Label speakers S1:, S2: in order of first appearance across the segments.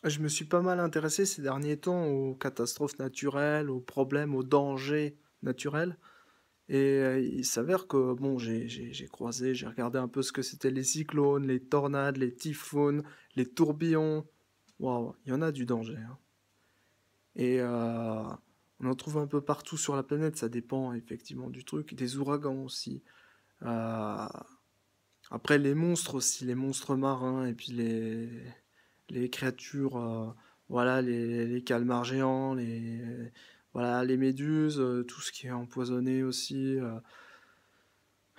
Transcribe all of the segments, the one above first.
S1: Je me suis pas mal intéressé ces derniers temps aux catastrophes naturelles, aux problèmes, aux dangers naturels. Et il s'avère que, bon, j'ai regardé un peu ce que c'était les cyclones, les tornades, les typhoons, les tourbillons. Waouh, il y en a du danger, hein. Et on en trouve un peu partout sur la planète, ça dépend effectivement du truc. Des ouragans aussi. Euh, Après, les monstres aussi, les monstres marins, et puis les créatures, voilà, les calmars géants, voilà, les méduses, tout ce qui est empoisonné aussi,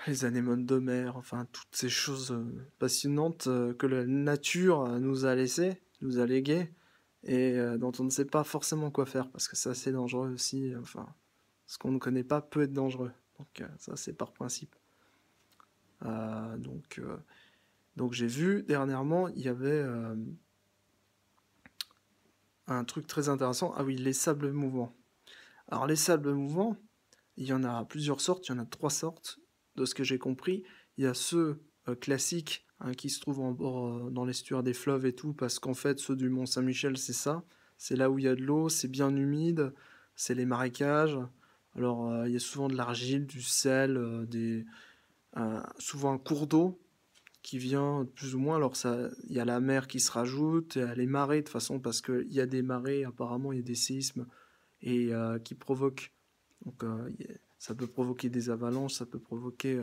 S1: les anémones de mer, enfin, toutes ces choses passionnantes que la nature nous a laissées, nous a léguées, et dont on ne sait pas forcément quoi faire, parce que c'est assez dangereux aussi, enfin, ce qu'on ne connaît pas peut être dangereux. Donc ça, c'est par principe. Euh, donc, euh, donc j'ai vu dernièrement, il y avait un truc très intéressant. Ah oui, les sables mouvants. Alors les sables mouvants, il y en a plusieurs sortes, il y en a trois sortes, de ce que j'ai compris. Il y a ceux classiques hein, qui se trouvent en bord, dans l'estuaire des fleuves et tout, parce qu'en fait ceux du Mont Saint-Michel c'est ça. C'est là où il y a de l'eau, c'est bien humide, c'est les marécages. Alors il y a souvent de l'argile, du sel, souvent un cours d'eau qui vient plus ou moins. Alors ça, il y a la mer qui se rajoute, il y a les marées de toute façon parce qu'il y a des marées. Apparemment, il y a des séismes et qui provoquent. Donc ça peut provoquer des avalanches, ça peut provoquer.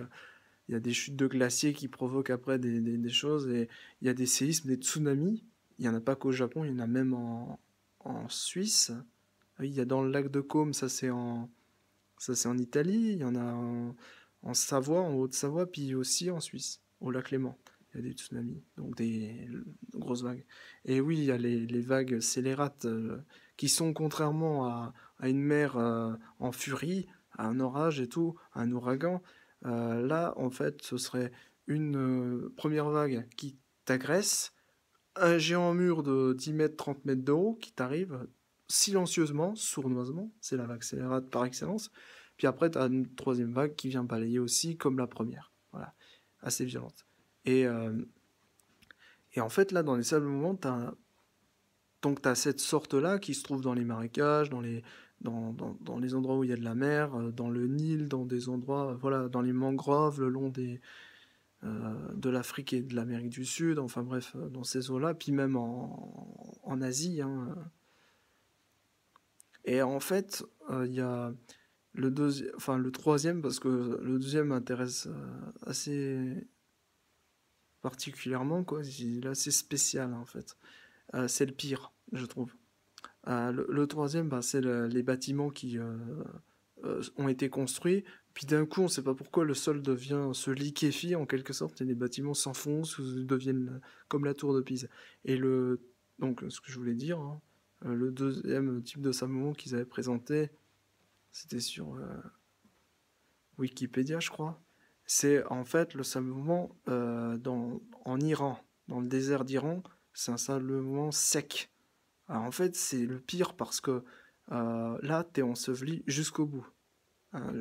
S1: Il y a des chutes de glaciers qui provoquent après des choses et il y a des séismes, des tsunamis. Il n'y en a pas qu'au Japon, il y en a même en Suisse. Oui, il y a dans le lac de Côme, ça c'est en Italie. Il y en a en Savoie, en Haute-Savoie, puis aussi en Suisse, au lac Léman. Il y a des tsunamis, donc des grosses vagues. Et oui, il y a les vagues scélérates qui sont, contrairement à une mer en furie, à un orage et tout, à un ouragan, là, en fait, ce serait une première vague qui t'agresse, un géant mur de 10 mètres, 30 mètres de haut qui t'arrive silencieusement, sournoisement, c'est la vague scélérate par excellence. Puis après, tu as une troisième vague qui vient balayer aussi, comme la première. Voilà, assez violente. Et, euh, et en fait, là, dans les sables mouvants, donc tu as cette sorte-là qui se trouve dans les marécages, dans les endroits où il y a de la mer, dans le Nil, dans des endroits, voilà, dans les mangroves, le long de l'Afrique et de l'Amérique du Sud, enfin bref, dans ces eaux-là, puis même en Asie, hein. Et en fait, il y a le troisième, parce que le deuxième m'intéresse assez particulièrement, quoi. Il est assez spécial, en fait. C'est le pire, je trouve. Le troisième, bah, c'est les bâtiments qui ont été construits. Puis d'un coup, on ne sait pas pourquoi le sol se liquéfie en quelque sorte et les bâtiments s'enfoncent ou deviennent comme la tour de Pise. Et donc, ce que je voulais dire, hein, le deuxième type de sablement qu'ils avaient présenté, c'était sur Wikipédia, je crois. C'est en fait le sablement en Iran, dans le désert d'Iran. C'est un sablement sec. Alors en fait, c'est le pire parce que là, t'es enseveli jusqu'au bout, hein,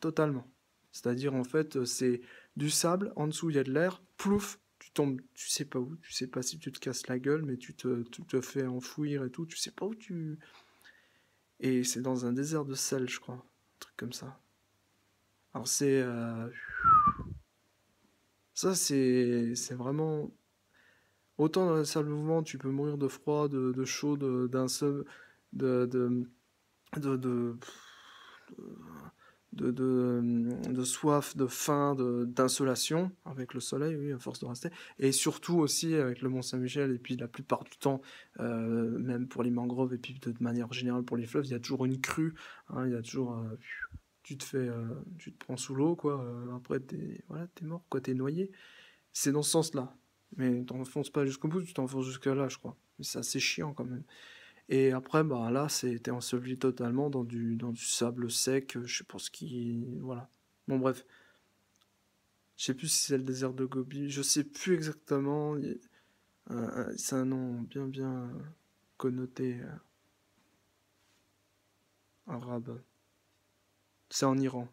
S1: totalement. C'est-à-dire, en fait, c'est du sable, en dessous, il y a de l'air, plouf, tu tombes, tu sais pas où, tu sais pas si tu te casses la gueule, mais tu te fais enfouir et tout, tu sais pas où tu... Et c'est dans un désert de sel, je crois, un truc comme ça. Alors ça, c'est vraiment... Autant dans le sable mouvement, tu peux mourir de froid, de chaud, d'un seul... De, de, de, de soif, de faim, d'insolation avec le soleil, oui, à force de rester. Et surtout aussi avec le Mont Saint-Michel, et puis la plupart du temps, même pour les mangroves, et puis de manière générale pour les fleuves, il y a toujours une crue, hein, il y a toujours... tu te prends sous l'eau, quoi. Après, voilà, t'es mort, quoi, t'es noyé. C'est dans ce sens-là. Mais t'enfonces pas jusqu'au bout, tu t'enfonces jusqu'à là, je crois. Mais c'est assez chiant quand même. Et après, bah là, c'était enseveli totalement dans du sable sec, je sais pas ce qui. Voilà. Bon, bref. Je sais plus si c'est le désert de Gobi, je sais plus exactement. C'est un nom bien connoté arabe. C'est en Iran.